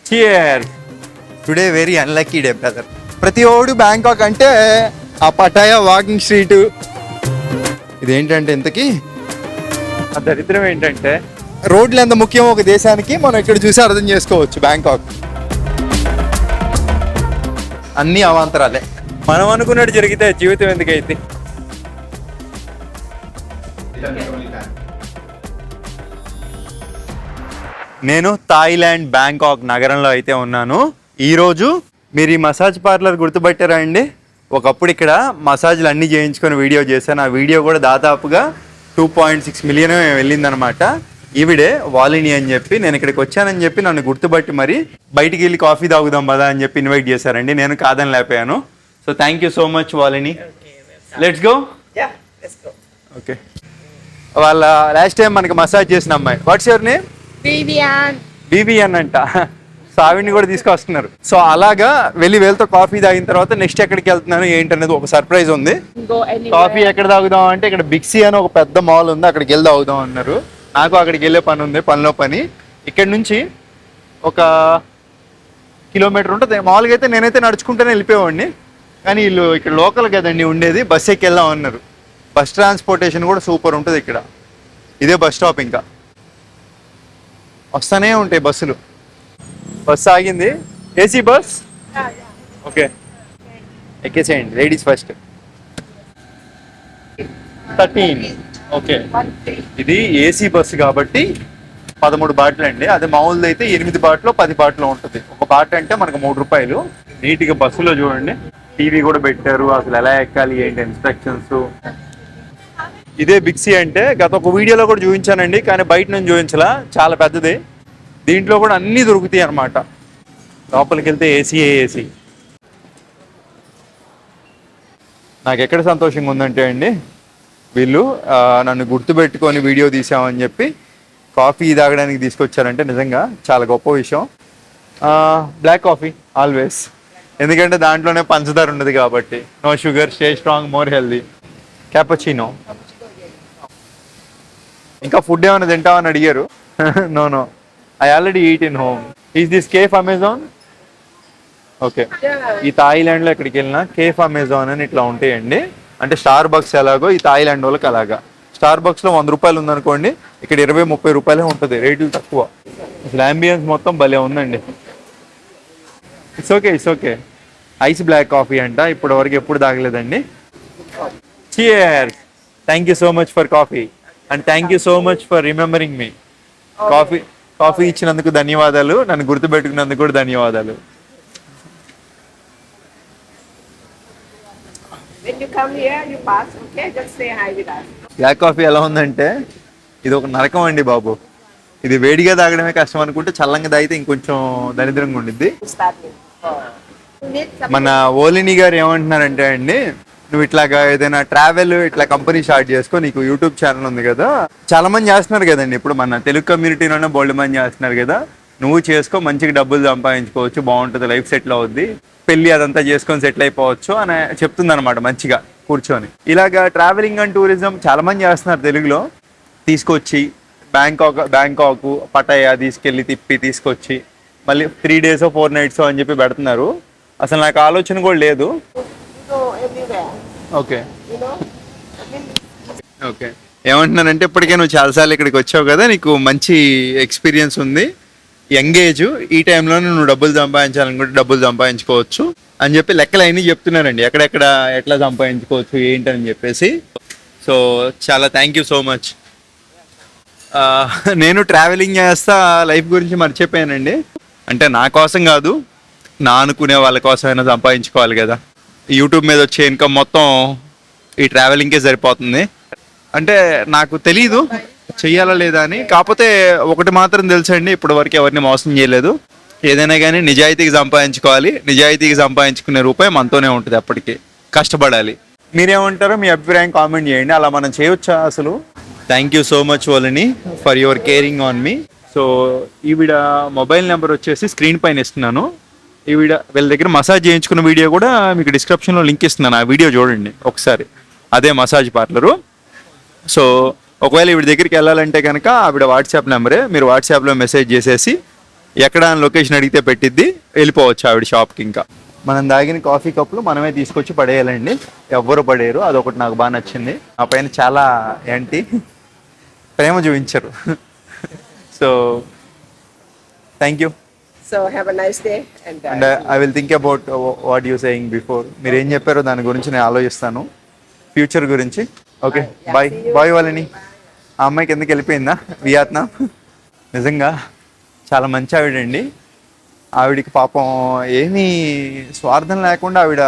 Cheers. Today very unlucky day brother. ప్రతి ఓడు Bangkok అంటే ఆ పటాయా వాకింగ్ స్ట్రీట్. ఇదేంటంటే ఇంతకీ ఆ దరిద్రం ఏంటంటే రోడ్లు ఎంత ముఖ్యం ఒక దేశానికి మనం ఇక్కడ చూసి అర్థం చేసుకోవచ్చు. బ్యాంకాక్ అన్ని అవాంతరాలే. మనం అనుకున్నట్టు జరిగితే జీవితం ఎందుకైతే. నేను థాయిలాండ్ బ్యాంకాక్ నగరంలో అయితే ఉన్నాను. ఈరోజు మీరు ఈ మసాజ్ పార్లర్ గుర్తుపట్టారా అండి? ఒకప్పుడు ఇక్కడ మసాజ్లు అన్నీ చేయించుకొని వీడియో చేశాను. ఆ వీడియో కూడా దాదాపుగా 2.6 మిలియన్ వెళ్ళిందనమాట. ఈవిడే వాలిని అని చెప్పి నేను ఇక్కడికి వచ్చానని చెప్పి నన్ను గుర్తుపట్టి మరి బయటికి వెళ్ళి కాఫీ తాగుదాం పదా అని చెప్పి ఇన్వైట్ చేశారండి. నేను కాదని లేకపోయాను. So thank you so much వాలిని. Let's go. ఓకే, వాళ్ళ లాస్ట్ టైం మనకి మసాజ్ చేసిన అమ్మాయి. What's your name? బీబీఎన్ అంట. సో ఆవిడ్ని కూడా తీసుకొస్తున్నారు. సో అలాగా వీళ్ళతో కాఫీ తాగిన తర్వాత నెక్స్ట్ ఎక్కడికి వెళ్తున్నాను ఏంటనేది ఒక సర్ప్రైజ్ ఉంది. కాఫీ ఎక్కడ తాగుదాం అంటే ఇక్కడ బిక్సీ అని ఒక పెద్ద మాల్ ఉంది, అక్కడికి వెళ్ళి తాగుదాం అన్నారు. నాకు అక్కడికి వెళ్ళే పని ఉంది, పనిలో పని. ఇక్కడ నుంచి ఒక కిలోమీటర్ ఉంటుంది. మామూలుగా అయితే నేనైతే నడుచుకుంటూనే వెళ్ళిపోయేవాడిని, కానీ వీళ్ళు ఇక్కడ లోకల్ కదండి ఉండేది, బస్ ఎక్కి వెళ్దాం అన్నారు. బస్ ట్రాన్స్పోర్టేషన్ కూడా సూపర్ ఉంటుంది ఇక్కడ. ఇదే బస్ స్టాప్, ఇంకా వస్తానే ఉంటాయి బస్సులు. బస్ ఆగింది. AC bus. ఓకే, ఎక్కేసేయండి. Ladies first. 13. ఓకే, ఇది ఏసీ బస్సు కాబట్టి 13 బాటిల్ అండి. అదే మామూలుది అయితే 8 బాటిలో 10 బాటిలో ఉంటుంది. ఒక బాటిల్ అంటే మనకు 3 రూపాయలు. నీట్గా బస్సులో చూడండి, టీవీ కూడా పెట్టారు. అసలు ఎలా ఎక్కాలి ఏంటి ఇన్స్ట్రక్షన్స్. ఇదే బిక్సీ అంటే గత ఒక వీడియోలో కూడా చూపించానండి, కానీ బయట నుంచి చూపించలా. చాలా పెద్దది. దీంట్లో కూడా అన్నీ దొరుకుతాయి అన్నమాట. లోపలికి వెళ్తే ఏసీ. నాకు ఎక్కడ సంతోషంగా ఉందంటే అండి, వీళ్ళు నన్ను గుర్తుపెట్టుకొని వీడియో తీసామని చెప్పి కాఫీ తాగడానికి తీసుకొచ్చారంటే నిజంగా చాలా గొప్ప విషయం. బ్లాక్ కాఫీ ఆల్వేస్, ఎందుకంటే దాంట్లోనే పంచదార ఉండదు కాబట్టి. No sugar, stay strong, more healthy. Cappuccino. ఇంకా ఫుడ్ ఏమైనా తింటామని అడిగారు. No, I already eat in home. Is this cafe Amazon? Okay, ఈ థాయిలాండ్లో ఎక్కడికి వెళ్ళినా కేఫ్ అమెజాన్ అని ఇట్లా ఉంటాయండి. అంటే స్టార్ బక్స్ ఎలాగో ఈ థాయిలాండ్ వాళ్ళకి అలాగా. స్టార్ బక్స్లో 100 రూపాయలు ఉందనుకోండి, ఇక్కడ 20-30 రూపాయలే ఉంటుంది. రేట్లు తక్కువ. అసలు అంబియన్స్ మొత్తం భలే ఉందండి. It's okay. Ice black coffee అంట. ఇప్పటి వరకు ఎప్పుడు తాగలేదండి. Cheers. Thank you so much for coffee and thank you so much for remembering me. Coffee ఇచ్చినందుకు ధన్యవాదాలు, నన్ను గుర్తుపెట్టుకున్నందుకు కూడా ధన్యవాదాలు. When you come here, you pass, okay? Just say hi with us. Black coffee ఎలా ఉందంటే ఇది ఒక నరకం అండి బాబు. ఇది వేడిగా తాగడమే కష్టం అనుకుంటే చల్లంగా తాగితే ఇంకొంచెం దరిద్రంగా ఉండిద్ది. Start with. You need some. మన ఓలిని గారు ఏమంటున్నారంటే అండి, నువ్వు ఇట్లాగా ఏదైనా ట్రావెల్ ఇట్లా కంపెనీ స్టార్ట్ చేసుకో, నీకు యూట్యూబ్ ఛానల్ ఉంది కదా, చాలా మంది చేస్తున్నారు కదండి. ఇప్పుడు మన తెలుగు కమ్యూనిటీలోనే బోల్డ్ మంది చేస్తున్నారు కదా, నువ్వు చేసుకో, మంచిగా డబ్బులు సంపాదించుకోవచ్చు, బాగుంటుంది, లైఫ్ సెటిల్ అవుద్ది, పెళ్ళి అదంతా చేసుకొని సెటిల్ అయిపోవచ్చు అని చెప్తుంది అనమాట. మంచిగా కూర్చొని ఇలాగా ట్రావెలింగ్ అండ్ టూరిజం చాలా మంది చేస్తున్నారు తెలుగులో. తీసుకొచ్చి బ్యాంకాక్ పటాయా తీసుకెళ్ళి తిప్పి తీసుకొచ్చి మళ్ళీ 3 days 4 nights అని చెప్పి పెడుతున్నారు. అసలు నాకు ఆలోచన కూడా లేదు. Go everywhere. Okay, You know? Okay. ఏమంటున్నానంటే ఇప్పటికే నువ్వు చాలాసార్లు ఇక్కడికి వచ్చావు కదా, నీకు మంచి ఎక్స్పీరియన్స్ ఉంది, యంగ్ ఏజ్, ఈ టైంలోనే నువ్వు డబ్బులు సంపాదించాలనుకుంటే డబ్బులు సంపాదించుకోవచ్చు అని చెప్పి లెక్కలు అయినా చెప్తున్నారండి, ఎక్కడెక్కడ ఎట్లా సంపాదించుకోవచ్చు ఏంటని చెప్పేసి. సో చాలా థ్యాంక్ యూ సో మచ్. నేను ట్రావెలింగ్ చేస్తా లైఫ్ గురించి మర్చిపోయానండి. అంటే నా కోసం కాదు, నా అనుకునే వాళ్ళ కోసమైనా సంపాదించుకోవాలి కదా. యూట్యూబ్ మీద వచ్చే ఇన్కమ్ మొత్తం ఈ ట్రావెలింగ్కే సరిపోతుంది. అంటే నాకు తెలీదు చెయ్యాలా లేదా అని, కాకపోతే ఒకటి మాత్రం తెలుసండి, ఇప్పటి వరకు ఎవరిని మోసం చేయలేదు. ఏదైనా కానీ నిజాయితీకి సంపాదించుకోవాలి, నిజాయితీకి సంపాదించుకునే రూపాయి మనతోనే ఉంటుంది. అప్పటికి కష్టపడాలి. మీరేమంటారో మీ అభిప్రాయం కామెంట్ చేయండి. అలా మనం చేయొచ్చా అసలు? థ్యాంక్ యూ సో మచ్ ఓలిని for your caring on me. So ఈవిడ మొబైల్ నెంబర్ వచ్చేసి స్క్రీన్ పైన ఇస్తున్నాను. ఈవిడ వీళ్ళ దగ్గర మసాజ్ చేయించుకున్న వీడియో కూడా మీకు డిస్క్రిప్షన్లో లింక్ ఇస్తున్నాను, ఆ వీడియో చూడండి ఒకసారి. అదే మసాజ్ పార్లరు. సో ఒకవేళ ఈవిడ దగ్గరికి వెళ్ళాలంటే కనుక ఆవిడ వాట్సాప్ నెంబరే, మీరు వాట్సాప్లో మెసేజ్ చేసేసి ఎక్కడ అని లొకేషన్ అడిగితే పెట్టిద్ది, వెళ్ళిపోవచ్చు ఆవిడ షాప్కి. ఇంకా మనం తాగిన కాఫీ కప్పులు మనమే తీసుకొచ్చి పడేయాలండి, ఎవ్వరు పడేయరు. అదొకటి నాకు బాగా నచ్చింది. ఆ పైన చాలా ఏంటి ప్రేమ చూపించరు. So thank you. So have a nice day. And and I will think about what you saying before. మీరు ఏం చెప్పారో దాని గురించి నేను ఆలోచిస్తాను, ఫ్యూచర్ గురించి. Okay bye. బాయ్ వాళ్ళని. ఆ అమ్మాయికి ఎందుకు వెళ్ళిపోయిందా వియత్నాం. నిజంగా చాలా మంచి ఆవిడండి. ఆవిడికి పాపం ఏమీ స్వార్థం లేకుండా ఆవిడ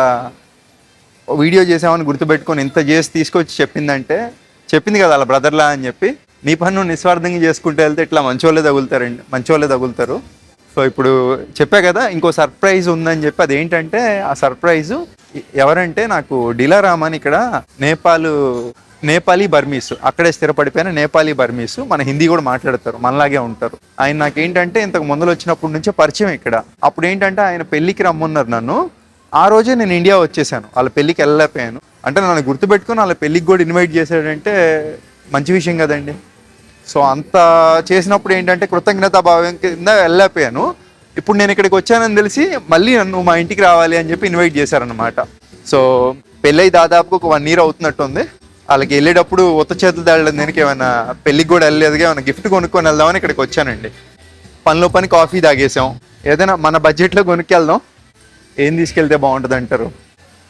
వీడియో చేసామని గుర్తుపెట్టుకొని ఇంత చేసి తీసుకొచ్చి చెప్పింది కదా వాళ్ళ బ్రదర్లా అని చెప్పి. నీ పని నువ్వు నిస్వార్థంగా చేసుకుంటూ వెళ్తే ఇట్లా మంచోళ్ళే తగులుతారు. సో ఇప్పుడు చెప్పా కదా ఇంకో సర్ప్రైజ్ ఉందని చెప్పి. అదేంటంటే ఆ సర్ప్రైజు ఎవరంటే, నాకు డిలారామ్ అని ఇక్కడ నేపాలీ బర్మీస్, అక్కడే స్థిరపడిపోయిన నేపాలీ బర్మీస్, మన హిందీ కూడా మాట్లాడతారు, మనలాగే ఉంటారు. ఆయన నాకేంటంటే ఇంతకు ముందులో వచ్చినప్పటి నుంచే పరిచయం ఇక్కడ. అప్పుడు ఏంటంటే ఆయన పెళ్ళికి రమ్మన్నారు నన్ను. ఆ రోజే నేను ఇండియా వచ్చేసాను, వాళ్ళ పెళ్ళికి వెళ్ళలేకపోయాను. అంటే నన్ను గుర్తుపెట్టుకుని వాళ్ళ పెళ్ళికి కూడా ఇన్వైట్ చేశాడంటే మంచి విషయం కదండి. సో అంత చేసినప్పుడు ఏంటంటే కృతజ్ఞతాభావం కింద వెళ్ళలేకపోయాను. ఇప్పుడు నేను ఇక్కడికి వచ్చానని తెలిసి మళ్ళీ నన్ను మా ఇంటికి రావాలి అని చెప్పి ఇన్వైట్ చేశారనమాట. సో పెళ్ళై దాదాపు ఒక 1 year అవుతున్నట్టుంది. వాళ్ళకి వెళ్ళేటప్పుడు ఉత్త చేతులు తేలడం దీనికి ఏమైనా పెళ్ళికి కూడా వెళ్ళలేదుగా, ఏమైనా గిఫ్ట్ కొనుక్కొని వెళ్దామని ఇక్కడికి వచ్చానండి. పనిలో పని కాఫీ తాగేసాం. ఏదైనా మన బడ్జెట్లో కొనుక్కెళ్దాం. ఏం తీసుకెళ్తే బాగుంటుంది అంటారు?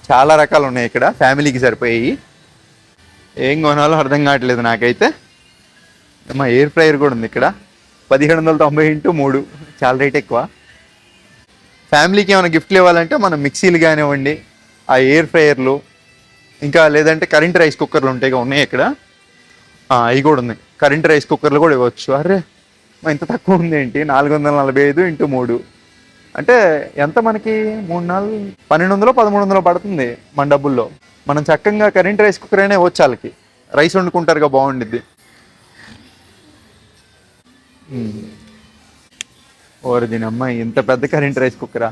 చాలా రకాలు ఉన్నాయి ఇక్కడ, ఫ్యామిలీకి సరిపోయాయి. ఏం కొనాలో అర్థం కావట్లేదు నాకైతే. మా ఎయిర్ ఫ్రైయర్ కూడా ఉంది ఇక్కడ, 1790 × 3, చాలా రేట్ ఎక్కువ. ఫ్యామిలీకి ఏమైనా గిఫ్ట్లు ఇవ్వాలంటే మనం మిక్సీలు కానివ్వండి, ఆ ఎయిర్ ఫ్రైయర్లు, ఇంకా లేదంటే కరెంట్ రైస్ కుక్కర్లు ఉన్నాయి ఇక్కడ. అవి కూడా ఉన్నాయి, కరెంట్ రైస్ కుక్కర్లు కూడా ఇవ్వచ్చు. అరే ఇంత తక్కువ ఉంది ఏంటి? 445 × 3 అంటే ఎంత మనకి? 3 4 1200 1300 పడుతుంది మన డబ్బుల్లో. మనం చక్కగా కరెంట్ రైస్ కుక్కర్ అయినా ఇవ్వచ్చు వాళ్ళకి, రైస్ వండుకుంటారుగా, బాగుండిద్ది. ఓరి దీని అమ్మాయి, ఇంత పెద్ద కరెంట్ రైస్ కుక్కరా!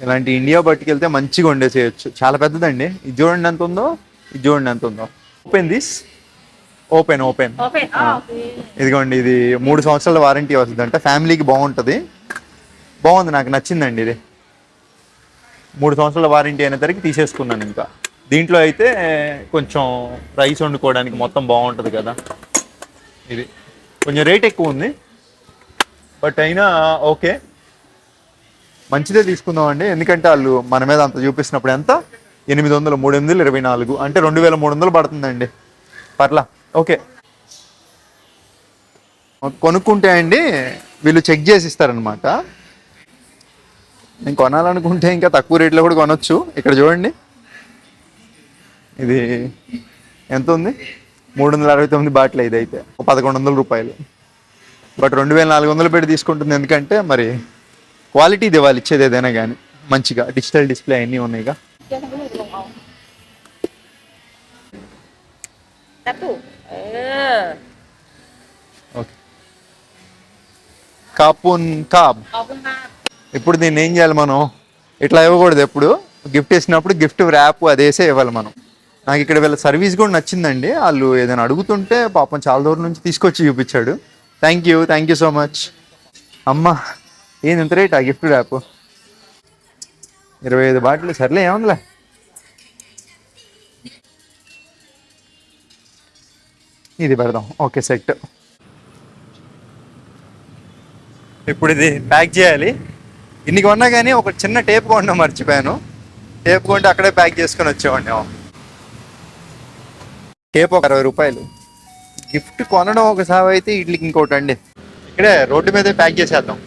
ఇలాంటి ఇండియా పట్టుకెళ్తే మంచిగా వండేసేయచ్చు. చాలా పెద్దదండి. ఇది చూడండి ఎంత ఉందో, ఓపెన్ దిస్, ఓపెన్ ఇదిగోండి. ఇది 3 సంవత్సరాల వారంటీ వస్తుందంట, ఫ్యామిలీకి బాగుంటుంది. బాగుంది, నాకు నచ్చిందండి ఇది. 3 సంవత్సరాల వారంటీ అయిన తీసేసుకున్నాను. ఇంకా దీంట్లో అయితే కొంచెం రైస్ వండుకోవడానికి మొత్తం బాగుంటుంది కదా. ఇది కొంచెం రేట్ ఎక్కువ ఉంది, బట్ అయినా ఓకే, మంచిదే తీసుకుందాం అండి. ఎందుకంటే వాళ్ళు మన మీద అంత చూపిస్తున్నప్పుడు ఎంత? 800, 3/824 అంటే 2300 పడుతుందండి. పర్లా, ఓకే. కొనుక్కుంటే అండి వీళ్ళు చెక్ చేసి ఇస్తారనమాట. నేను కొనాలనుకుంటే ఇంకా తక్కువ రేట్లో కూడా కొనొచ్చు. ఇక్కడ చూడండి, ఇది ఎంత ఉంది? 369 బాటిల్. ఇదైతే 1100 రూపాయలు, బట్ 2400 పెట్టి తీసుకుంటుంది. ఎందుకంటే మరి క్వాలిటీ ఇవ్వాలి, ఇచ్చేది ఏదైనా కానీ మంచిగా. డిజిటల్ డిస్ప్లే అన్నీ ఉన్నాయిగా. ఓకే, కాపున్ కాబ్. ఇప్పుడు దీన్ని ఏం చేయాలి మనం? ఇట్లా ఇవ్వకూడదు. ఎప్పుడు గిఫ్ట్ ఇచ్చినప్పుడు గిఫ్ట్ ర్యాప్ అదేసే ఇవ్వాలి మనం. నాకు ఇక్కడ వీళ్ళ సర్వీస్ కూడా నచ్చిందండి. వాళ్ళు ఏదైనా అడుగుతుంటే పాపం చాలా దూరం నుంచి తీసుకొచ్చి చూపించాడు. Thank you so much. అమ్మ, ఏంది ఎంత రేట్ ఆ గిఫ్ట్ ర్యాప్? 25 బాటిల్. సర్లే, ఏముందిలే. ఇది పెడదాం. Okay, set. ఇప్పుడు ఇది ప్యాక్ చేయాలి. ఇన్ని కొన్నా కానీ ఒక చిన్న టేప్ కొనడం మర్చిపోయాను. టేప్ కొంటే అక్కడే ప్యాక్ చేసుకొని వచ్చేవాడిని. టేప్ ఒక 60 రూపాయలు. గిఫ్ట్ కొనడం ఒకసారి అయితే, వీటికి ఇంకోటి అండి. ఇక్కడే రోడ్డు మీదే ప్యాక్ చేసేద్దాం.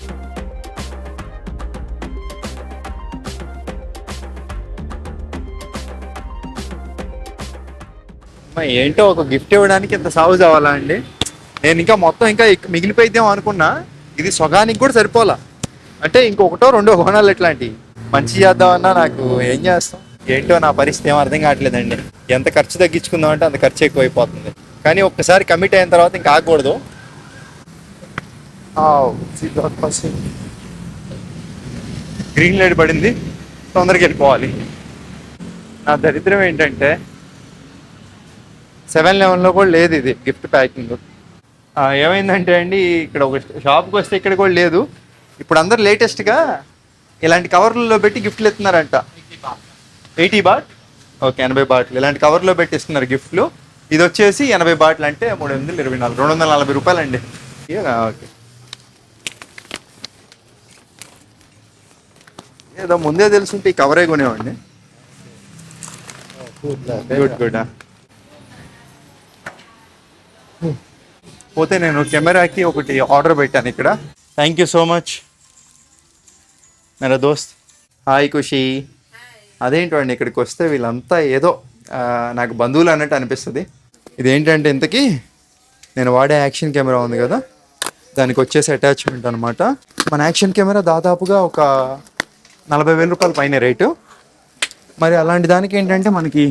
ఏంటో ఒక గిఫ్ట్ ఇవ్వడానికి ఇంత సాగు కావాలా అండి? నేను ఇంకా మొత్తం ఇంకా మిగిలిపోయిద్దాం అనుకున్నా, ఇది సగానికి కూడా సరిపోలా. అంటే ఇంకొకటో రెండో కొనాలి. ఇట్లాంటివి మంచి చేద్దామన్నా నాకు ఏం చేస్తాం? ఏంటో నా పరిస్థితి ఏం అర్థం కావట్లేదండి. ఎంత ఖర్చు తగ్గించుకుందాం అంటే అంత ఖర్చు ఎక్కువైపోతుంది. కానీ ఒక్కసారి కమిట్ అయిన తర్వాత ఇంకా ఆగకూడదు. గ్రీన్ లైట్ పడింది, తొందరగా వెళ్ళిపోవాలి. నా దరిద్రం ఏంటంటే 7-Elevenలో కూడా లేదు ఇది గిఫ్ట్ ప్యాకింగ్. ఏమైందంటే అండి ఇక్కడ ఒక షాప్కి వస్తే ఇక్కడ కూడా లేదు. ఇప్పుడు అందరు లేటెస్ట్గా ఇలాంటి కవర్లలో పెట్టి గిఫ్ట్లు ఇస్తున్నారంట. 80 బాట్, ఓకే 80 బాట్లు ఇలాంటి కవర్లో పెట్టి ఇస్తున్నారు గిఫ్ట్లు. ఇది వచ్చేసి 80 బాట్లు అంటే 324, 240 రూపాయలండి. ఓకే, ఏదో ముందే తెలుసుంటే ఈ కవరే కొనేవాడిని. Good good. పోతే నేను కెమెరాకి ఒకటి ఆర్డర్ పెట్టాను ఇక్కడ. థ్యాంక్ యూ సో మచ్ మేరా దోస్త్. హాయ్ ఖుషి. అదేంటండి ఇక్కడికి వస్తే వీళ్ళంతా ఏదో నాకు బంధువులు అన్నట్టు అనిపిస్తుంది. ఇదేంటంటే ఇంతకీ నేను వాడే యాక్షన్ కెమెరా ఉంది కదా, దానికి వచ్చేసి అటాచ్మెంట్ అనమాట. మన యాక్షన్ కెమెరా దాదాపుగా ఒక 40,000 రూపాయల పైన రేటు. మరి అలాంటి దానికి ఏంటంటే మనకి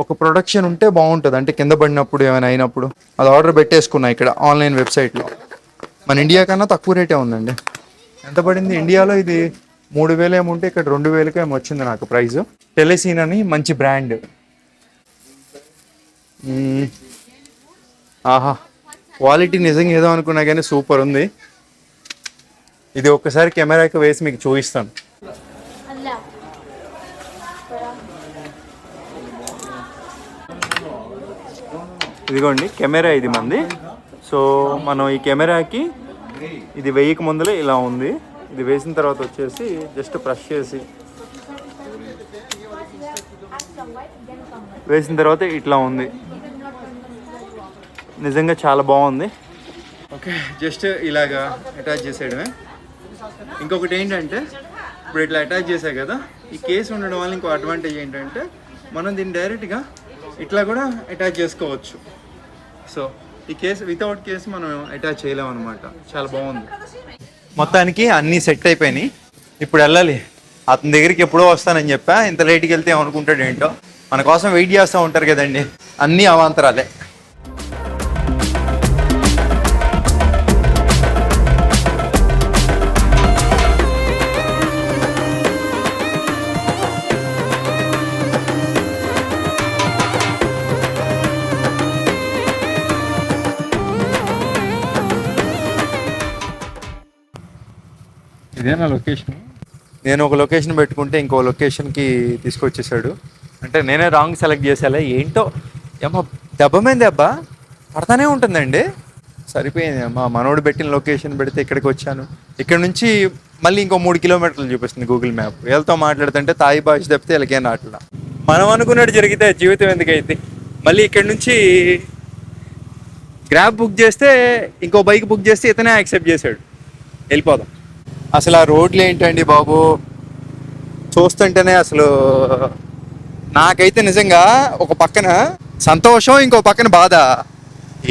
ఒక ప్రొడక్షన్ ఉంటే బాగుంటుంది, అంటే కింద పడినప్పుడు ఏమైనా అయినప్పుడు. అది ఆర్డర్ పెట్టేసుకున్నా ఇక్కడ ఆన్లైన్ వెబ్సైట్లో. మన ఇండియా కన్నా తక్కువ రేటే ఉందండి. ఎంత పడింది ఇండియాలో? ఇది 3,000 ఏమో ఉంటే ఇక్కడ 2,000 ఏమో వచ్చింది నాకు ప్రైస్. టెలిసీన్ అని మంచి బ్రాండ్. ఆహా, క్వాలిటీ నిజంగా ఏదో అనుకున్నా కానీ సూపర్ ఉంది. ఇది ఒక్కసారి కెమెరాకి వేసి మీకు చూపిస్తాను. ఇదిగోండి కెమెరా, ఇది మంది. సో మనం ఈ కెమెరాకి ఇది వేయక ముందులే ఇలా ఉంది. ఇది వేసిన తర్వాత వచ్చేసి జస్ట్ ప్రెస్ చేసి వేసిన తర్వాత ఇట్లా ఉంది. నిజంగా చాలా బాగుంది. ఓకే, జస్ట్ ఇలాగా అటాచ్ చేసేయడమే. ఇంకొకటి ఏంటంటే ఇప్పుడు ఇట్లా అటాచ్ చేసా కదా, ఈ కేసు ఉండడం వల్ల ఇంకో అడ్వాంటేజ్ ఏంటంటే మనం దీన్ని డైరెక్ట్గా ఇట్లా కూడా అటాచ్ చేసుకోవచ్చు. సో ఈ కేసు వితౌట్ కేసు మనం అటాచ్ చేయలేము అనమాట. చాలా బాగుంది. మొత్తానికి అన్నీ సెట్ అయిపోయినాయి. ఇప్పుడు వెళ్ళాలి. అతని దగ్గరికి ఎప్పుడో వస్తానని చెప్పా, ఇంత లేట్కి వెళ్తే ఏమనుకుంటాడు ఏంటో. మన కోసం వెయిట్ చేస్తూ ఉంటారు కదండి. అన్నీ అవాంతరాలే. ఇదేనా లొకేషన్? నేను ఒక లొకేషన్ పెట్టుకుంటే ఇంకో లొకేషన్కి తీసుకొచ్చేసాడు. అంటే నేనే రాంగ్ సెలెక్ట్ చేసేలా ఏంటో. ఏమో దెబ్బ మీద దెబ్బ పడతానే ఉంటుందండి. సరిపోయింది. మా మనోడు పెట్టిన లొకేషన్ పెడితే ఇక్కడికి వచ్చాను. ఇక్కడ నుంచి మళ్ళీ ఇంకో 3 కిలోమీటర్లు చూపిస్తుంది గూగుల్ మ్యాప్. వీళ్ళతో మాట్లాడుతుంటే తాయి భాష తప్పితే వీళ్ళకేం నాట్లా. మనం అనుకున్నట్టు జరిగితే జీవితం ఎందుకైతే. మళ్ళీ ఇక్కడ నుంచి గ్రాబ్ బుక్ చేస్తే ఇంకో బైక్ బుక్ చేస్తే ఇతనే యాక్సెప్ట్ చేశాడు. వెళ్ళిపోదాం. అసలు ఆ రోడ్లు ఏంటండి బాబు, చూస్తుంటేనే అసలు నాకైతే నిజంగా ఒక పక్కన సంతోషం, ఇంకో పక్కన బాధ.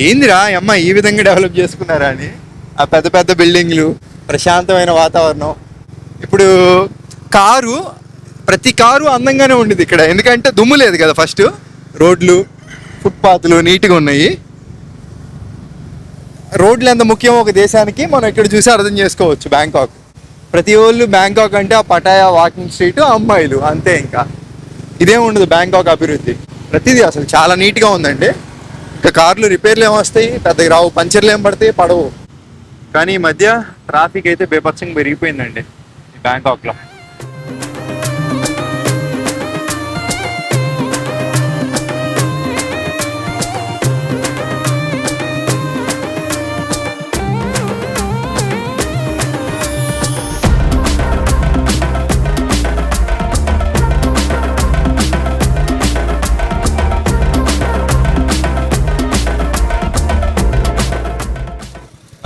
ఏందిరా అమ్మ ఈ విధంగా డెవలప్ చేసుకున్నారా అని. ఆ పెద్ద పెద్ద బిల్డింగ్లు, ప్రశాంతమైన వాతావరణం. ఇప్పుడు ప్రతి కారు అందంగానే ఉండేది ఇక్కడ, ఎందుకంటే దుమ్ము లేదు కదా. ఫస్ట్ రోడ్లు, ఫుట్పాత్లు నీట్గా ఉన్నాయి. రోడ్లు ఎంత ముఖ్యమో ఒక దేశానికి మనం ఇక్కడ చూసి అర్థం చేసుకోవచ్చు. బ్యాంకాక్ ప్రతి వాళ్ళు బ్యాంకాక్ అంటే ఆ పటాయా, వాకింగ్ స్ట్రీట్, అమ్మాయిలు, అంతే. ఇంకా ఇదేం ఉండదు బ్యాంకాక్ అభివృద్ధి. ప్రతిదీ అసలు చాలా నీట్గా ఉందండి. ఇంకా కార్లు రిపేర్లు ఏమొస్తాయి, పెద్దగా రావు. పంచర్లు ఏం పడతాయి, పడవు. కానీ ఈ మధ్య ట్రాఫిక్ అయితే బేపచ్చంగా పెరిగిపోయిందండి ఈ బ్యాంకాక్లో.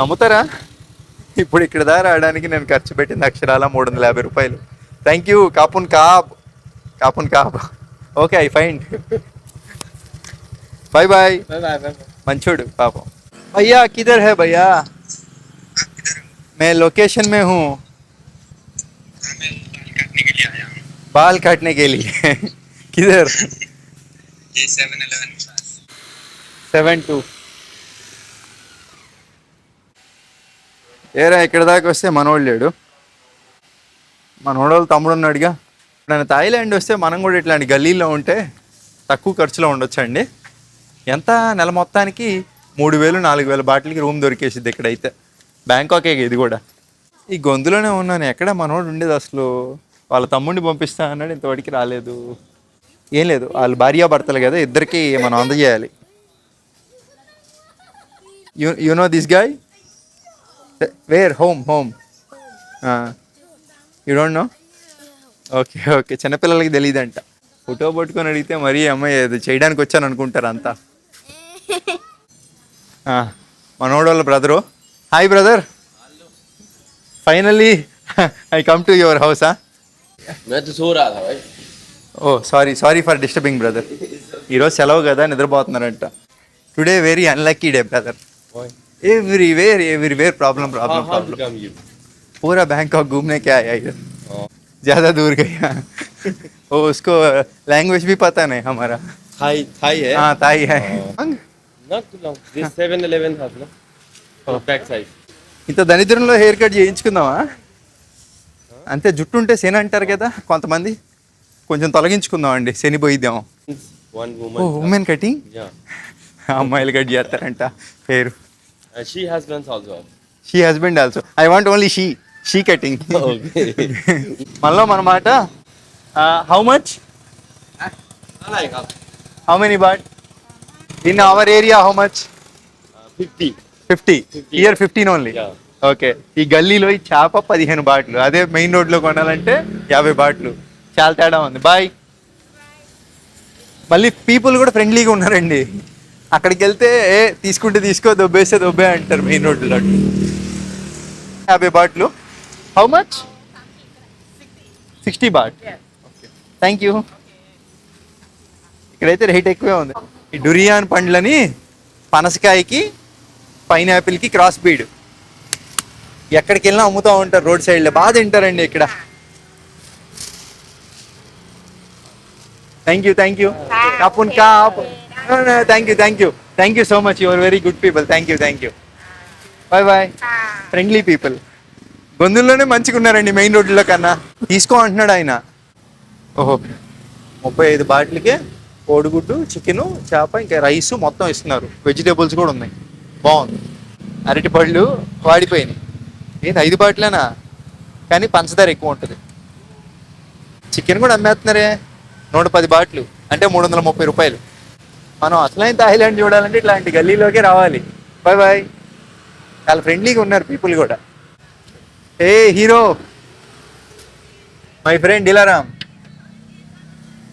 నమ్ముతారా, ఇప్పుడు ఇక్కడ దాకా రావడానికి నేను ఖర్చు పెట్టింది అక్షరాల 350 రూపాయలు. థ్యాంక్ యూ కాపున్ కాబ్. Okay, I find. Bye bye. మంచోడు పాపం. भैया किधर है भैया? मैं लोकेशन में हूँ. बाल काटने के लिए. किधर? 7-2. ఏరా ఇక్కడ దాకా వస్తే మనోడు లేడు. మనోడు తమ్ముడు ఉన్నాడుగా. నేను థాయిలాండ్ వస్తే మనం కూడా ఇట్లాంటి గల్లీలో ఉంటే తక్కువ ఖర్చులో ఉండొచ్చండి. ఎంత నెల మొత్తానికి 3,000-4,000 బాటిల్కి రూమ్ దొరికేసిద్ది ఇక్కడైతే. బ్యాంకాకే ఇది కూడా. ఈ గొంతులోనే ఉన్నాను, ఎక్కడ మనోడు ఉండేది అసలు. వాళ్ళ తమ్ముడిని పంపిస్తా అన్నాడు, ఇంతవరకు రాలేదు. ఏం లేదు, వాళ్ళు భార్యాభర్తలు కదా, ఇద్దరికి మనం అందజేయాలి. You know this guy, where home you don't know? Okay okay, చిన్నపిల్లలకి తెలియదంట. ఫోటో పట్టుకొని అడిగితే మరీ అమ్మాయి అది చేయడానికి వచ్చాను అనుకుంటారు అంతా. మనోడు వాళ్ళ brother. Hi brother, finally I come to your house. मैं तो सो रहा था भाई. Oh sorry for disturbing brother. ఈరోజు సెలవు కదా, నిద్రపోతున్నారంట. Today very unlucky day brother. Everywhere problem How to come you? पूरा बैंकॉक घूमने क्या आया इधर. ज़्यादा दूर गया. वो उसको लैंग्वेज भी पता नहीं हमारा. Thai है. हाँ ताई है. Not too long. This 7-Eleven has no. Back side. ఇంత దరిద్రంలో హెయిర్ కట్ చేయించుకుందామా? అంతే, జుట్టు ఉంటే శని అంటారు కదా కొంతమంది. కొంచెం తొలగించుకుందాం అండి, శని పోయిద్దాం. One ఓ woman. Woman cutting. Yeah. అమ్మాయిలు కట్ చేస్తారంట hair. And she husbands also. She husband also. I want only she cutting. Okay. మనలో మన మాట. How much? How many baht? In our area how much? 50. 50. Year 15 ఓన్లీ. Yeah. Okay. ఈ గల్లీలో ఈ చేప 15 బాట్లు, అదే మెయిన్ రోడ్లో కొనాలంటే 50 బాట్లు. చాలా తేడా ఉంది. బాయ్. మళ్ళీ పీపుల్ కూడా ఫ్రెండ్లీగా ఉన్నారండి. అక్కడికి వెళ్తే తీసుకుంటే తీసుకో, దొబ్బేస్తే దొబ్బే అంటారు మెయిన్ రోడ్లో. 50 బాట్లు. How much? 60 baht. Thank you. ఇక్కడైతే రేట్ ఎక్కువే ఉంది. ఈ డురియాన్ పండ్లని పనసకాయకి పైనాపిల్కి క్రాస్ బీడ్ ఎక్కడికి వెళ్ళినా అమ్ముతూ ఉంటారు రోడ్ సైడ్లో. బాగా తింటారండి ఇక్కడ. Thank you. కాపున్ కాప్. Thank you so much. Your very good people. Thank you. Bye. Friendly people. గొంతుల్లోనే మంచిగా ఉన్నారండి మెయిన్ రోడ్లో కన్నా. తీసుకో అంటున్నాడు ఆయన. ఓహో, 35 బాటిల్కే కోడిగుడ్డు, చికెను, చేప, ఇంకా రైస్ మొత్తం ఇస్తున్నారు. వెజిటేబుల్స్ కూడా ఉన్నాయి. బాగుంది. అరటి పళ్ళు వాడిపోయినాయి. ఏంది 5 బాటిలేనా? కానీ పంచదార ఎక్కువ ఉంటుంది. చికెన్ కూడా అమ్మేస్తున్నారే, 110 బాట్లు అంటే 330 రూపాయలు. మనం అసలైన థాయిలాండ్ చూడాలంటే ఇట్లాంటి గల్లీలోకే రావాలి. బాయ్. చాలా ఫ్రెండ్లీగా ఉన్నారు పీపుల్ కూడా. A hero, my friend Dilaram.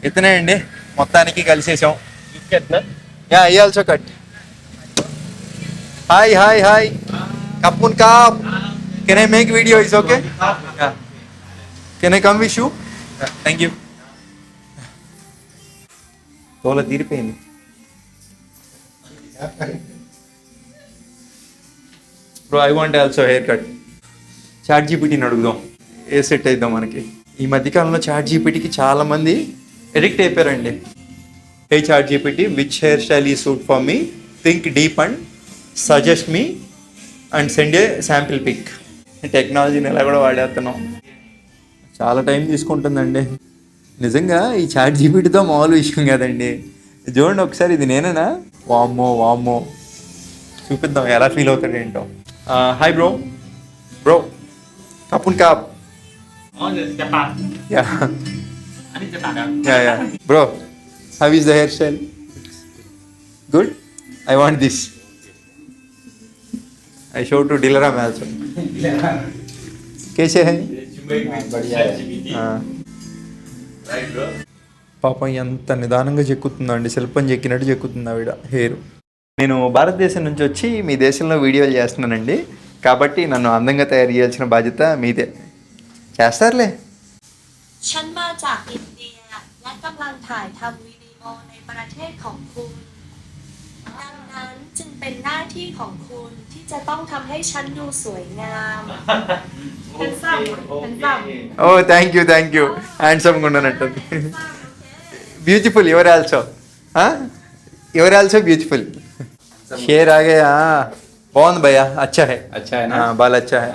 ఇతనే అండి, మొత్తానికి కలిసేసాం. Yeah, I also cut. Hi. కప్పున్ కాప్. Can I make video? Is okay. Can I come with you? Thank you. తోల తీరిపోయింది. Bro, I want also hair cut. Chat జీపీటీని అడుగుదాం, ఏ సెట్ అయిద్దాం మనకి. ఈ మధ్యకాలంలో చాట్ జీపీటీకి చాలా మంది ఎడిక్ట్ అయిపోయారండి. Hey ChatGPT, which hair style ఈ suit for me, think deep and suggest me and send a sample pic. టెక్నాలజీని ఎలా కూడా వాడేస్తున్నాం. చాలా టైం తీసుకుంటుందండి నిజంగా. ఈ చాట్ జీపీటీతో మామూలు విషయం కాదండి. చూడండి ఒకసారి, ఇది నేనేనా? వామ్మో. చూపిద్దాం ఎలా ఫీల్ అవుతాడు ఏంటో. Hi bro. కప్పున్ కాప్. Yeah. Bro, how is the hair style? Good. I want this. I show to Dilaram also. कैसे है? बढ़िया है. పాపం ఎంత నిదానంగా చెక్కుతుందండి, శిల్పం చెక్కినట్టు చెక్కుతుంది ఆవిడ హెయిర్. నేను భారతదేశం నుంచి వచ్చి మీ దేశంలో వీడియోలు చేస్తున్నానండి, కాబట్టి నన్ను అందంగా తయారు చేయాల్సిన బాధ్యత మీదే. చేస్తారులే. ฉันมาจากอินเดียและกำลังถ่ายทำวิดีโอในประเทศของคุณดังนั้นจึงเป็นหน้าที่ของคุณที่จะต้องทำให้ฉันดูสวยงาม ఓ థ్యాంక్ యూ. హ్యాండ్సమ్గా ఉండనట్టుంది. బ్యూటిఫుల్. Your also beautiful. షేర్ ఆ గయా. బాగుంది భయ్యా. అచ్చా హై. బాల్ అచ్చా హై.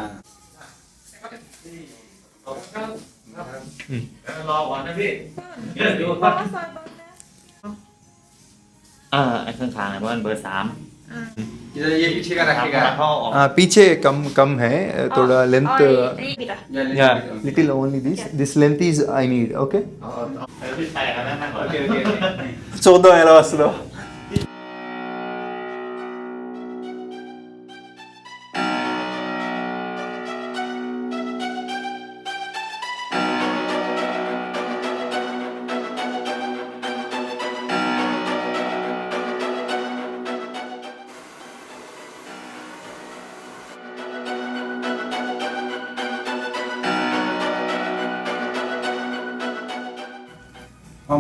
ไอ้ข้างๆนะเพราะมันเบอร์ 3 ये पीछे का रखेगा हाँ पीछे कम कम है थोड़ा लेंथ या little only this length is I need okay చూద్దాం ఎలా వస్తుందో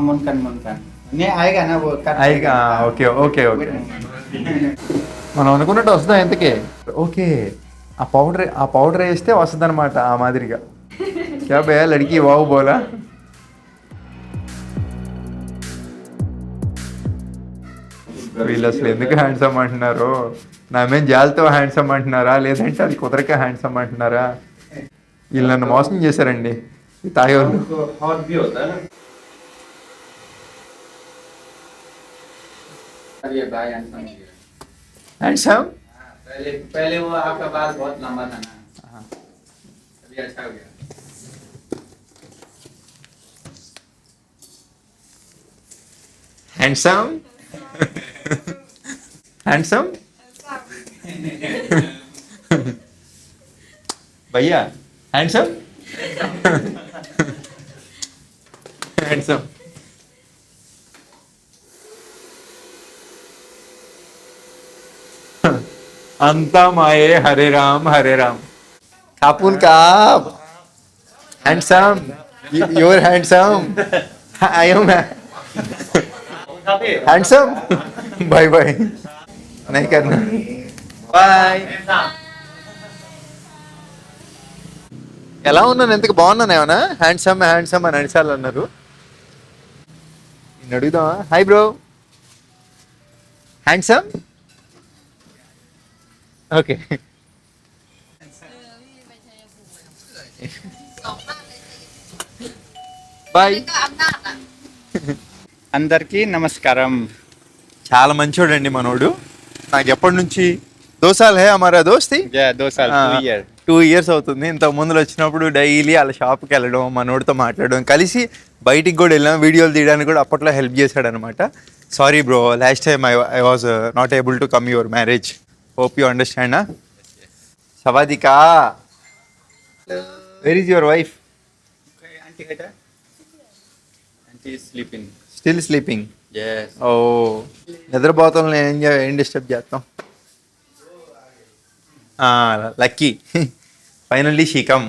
मुनकन नहीं आएगा ना वो कट అయ్యా ఓకే ఓకే ఓకే మనం అనుకున్నట్టు వస్తుందా ఎంతకే ఓకే ఆ పౌడర్ వేస్తే వస్తుంది అనమాట ఆ మాదిరిగా క్యా భయ్యా లడికి వావు బోలా వీళ్ళు అసలు ఎందుకు హ్యాండ్సమ్ అంటున్నారు నా మేము జాలితో హ్యాండ్సమ్ అంటున్నారా లేదంటే అది కుదరక హ్యాండ్సమ్ అంటున్నారా వీళ్ళు నన్ను మోసం చేశారండి ఈ తాగేవాళ్ళు हॉट भी होता है ना ये भाई handsome है। హ్యాండ్సమ్ पहले पहले वो आपका बाल बहुत लंबा था ना अभी अच्छा हो गया హ్యాండ్సమ్ హ్యాండ్సమ్ భయ్యా హ్యాండ్సమ్ హ్యాండ్సమ్ అంతా మాయే హరే రామ్ కాపున్ కాప్ handsome your handsome I am handsome boy bye नहीं करना బాయ్ ఎలా ఉన్నాను ఎంతకు బాగున్నాను ఏమన్నా హ్యాండ్సమ్ అని అనిసార్లు అన్నారు నేను అడుగుదామా hi bro handsome okay bye అందరికీ నమస్కారం చాలా మంచోడండి మనోడు నాకు ఎప్పటి నుంచి 2 साल है हमारा दोस्ती 2 साल 2 year 2 years అవుతుంది ఇంత ముందులో వచ్చినప్పుడు డైలీ వాళ్ళ షాప్కి వెళ్ళడం మనోడితో మాట్లాడడం కలిసి బయటికి కూడా వెళ్ళాం వీడియోలు తీయడానికి కూడా అప్పట్లో హెల్ప్ చేశాడు అనమాట sorry bro last time I was not able to come your marriage hope you understand సవాదికా where is your wife aunty बेटा aunty is sleeping still sleeping yes ఓ నిద్రపోతాం ఏం డిస్టర్బ్ చేస్తాం లక్కీ ఫైనల్లీ షీకమ్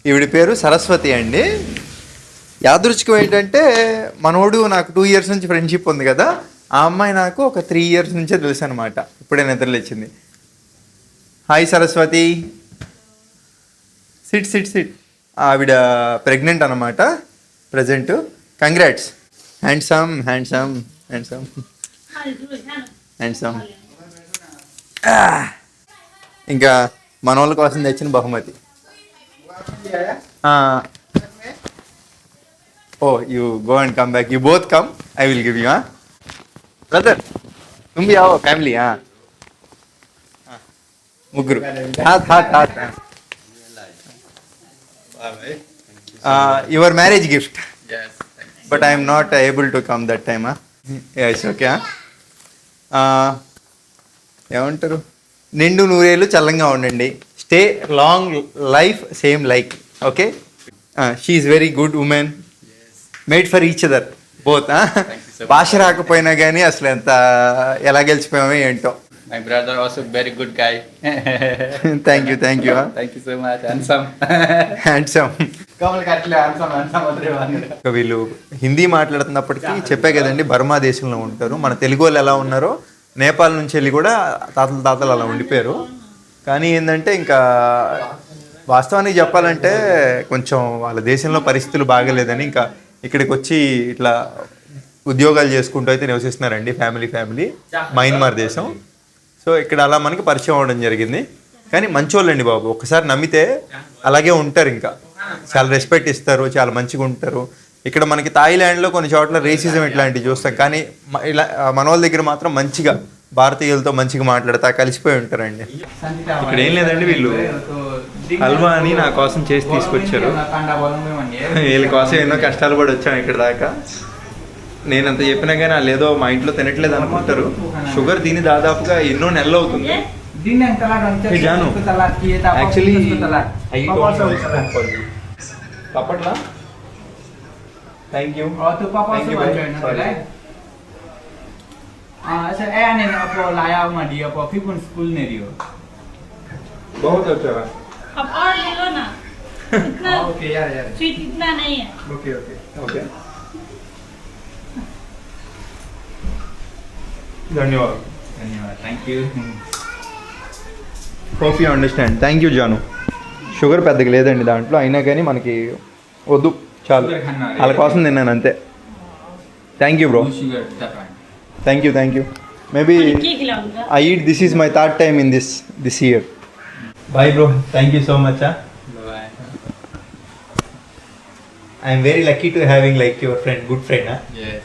ఈవిడి పేరు సరస్వతి అండి యాదృచ్ఛికం ఏంటంటే మనోడు నాకు 2 years నుంచి ఫ్రెండ్షిప్ ఉంది కదా ఆ అమ్మాయి నాకు ఒక 3 years నుంచే తెలుసు అనమాట ఇప్పుడే నిద్రలేచింది హాయ్ సరస్వతి సిట్ ఆవిడ ప్రెగ్నెంట్ అనమాట ప్రజెంట్ కంగ్రాట్స్ హ్యాండ్సమ్ ఇంకా మన వాళ్ళ కోసం తెచ్చిన బహుమతి oh you go and come back you both come I will give you brother तुम भी आओ ఫ్యామిలీ ముగ్గురు హాత్ your marriage gift yes but I'm not able to come that time yes okay ఏమంటారు నిండు నూరేళ్ళు చల్లంగా ఉండండి stay long life same like okay she is very good women made for each other both భాష రాకపోయినా కానీ అసలు ఎంత ఎలా గెలిచిపోయామో ఏంటో my brother also very good guy thank you thank you so much handsome handsome Kamal కట్లే handsome వదిలేవాడు వీళ్ళు హిందీ మాట్లాడుతున్నప్పటికీ చెప్పే కదండి బర్మా దేశంలో ఉంటారు మన తెలుగు వాళ్ళు ఎలా ఉన్నారో నేపాల్ నుంచి వెళ్ళి కూడా తాతలు అలా ఉండిపోయారు కానీ ఏంటంటే ఇంకా వాస్తవానికి చెప్పాలంటే కొంచెం వాళ్ళ దేశంలో పరిస్థితులు బాగలేదని ఇంకా ఇక్కడికి వచ్చి ఇట్లా ఉద్యోగాలు చేసుకుంటూ అయితే నివసిస్తున్నారండి ఫ్యామిలీ మయన్మార్ దేశం సో ఇక్కడ అలా మనకి పరిచయం అవ్వడం జరిగింది కానీ మంచోళ్ళండి బాబు ఒకసారి నమ్మితే అలాగే ఉంటారు ఇంకా చాలా రెస్పెక్ట్ ఇస్తారు చాలా మంచిగా ఉంటారు ఇక్కడ మనకి థాయిలాండ్లో కొన్ని చోట్ల రేసిజం ఇట్లాంటివి చూస్తాం కానీ ఇలా మన వాళ్ళ దగ్గర మాత్రం మంచిగా భారతీయులతో మంచిగా మాట్లాడతా కలిసిపోయి ఉంటారండి. ఇక్కడ ఏం లేదండి, వీళ్ళు హల్వా అని నా కోసం చేసి తీసుకొచ్చారు. వీళ్ళ కోసం ఎన్నో కష్టాలు పడి వచ్చాను ఇక్కడ దాకా. నేను అంత చెప్పినా కానీ వాళ్ళు ఏదో మా ఇంట్లో తినట్లేదు అనుకుంటారు. షుగర్ తిని దాదాపుగా ఎన్నో నెలలు అవుతుంది. జాను యాక్చువల్లీ అప్పట్లా థ్యాంక్ యూ. अच्छा ए आने आपको लाया हूं मैं दिया आपको फिर स्कूल ने दियो बहुत अच्छा है. अब और ले लो ना इतना ओके यार स्वीट इतना नहीं है ओके ओके ओके धन्यवाद धन्यवाद thank you hope you understand. Thank you జాను. షుగర్ పెద్దగా లేదండి దాంట్లో, అయినా కానీ మనకి వద్దు చాలు, వాళ్ళ కోసం తిన్నాను అంతే. Thank you bro. Sugar that one thank you thank you. Maybe क्या खिलाऊंगा I eat, this is my third time in this year. Bye bro, thank you so much. Bye I am very lucky to having like your friend, good friend. Yes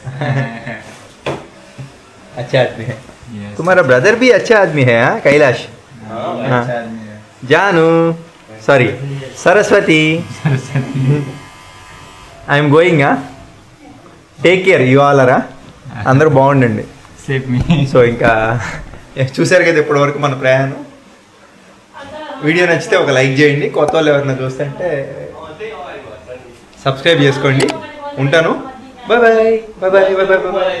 अच्छा आदमी है. Yes तुम्हारा brother भी अच्छा आदमी है हाँ? कैलाश. हाँ. जानु, sorry, Saraswati. I am going. Take care, you all are. అందరూ బాగుండండి. सेव मी సో ఇంకా చూశారు కదా ఇప్పటివరకు మన ప్రయాణం. వీడియో నచ్చితే ఒక లైక్ చేయండి. కొత్త వాళ్ళు ఎవరైనా చూస్తుంటే సబ్స్క్రైబ్ చేసుకోండి. ఉంటాను. Bye bye bye bye bye bye bye.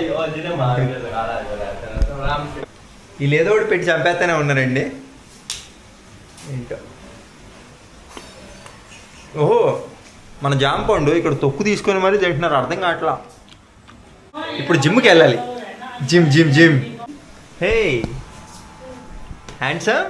వీళ్ళు ఏదో ఒకటి పెట్టి చంపేస్తూనే ఉన్నారండి. ఏంటో ఓహో, మన జాంపండు ఇక్కడ తొక్కు తీసుకొని మరీ తింటున్నారు, అర్థం కావట్లా. ఇప్పుడు జిమ్కి వెళ్ళాలి. Gym gym gym. Hey handsome.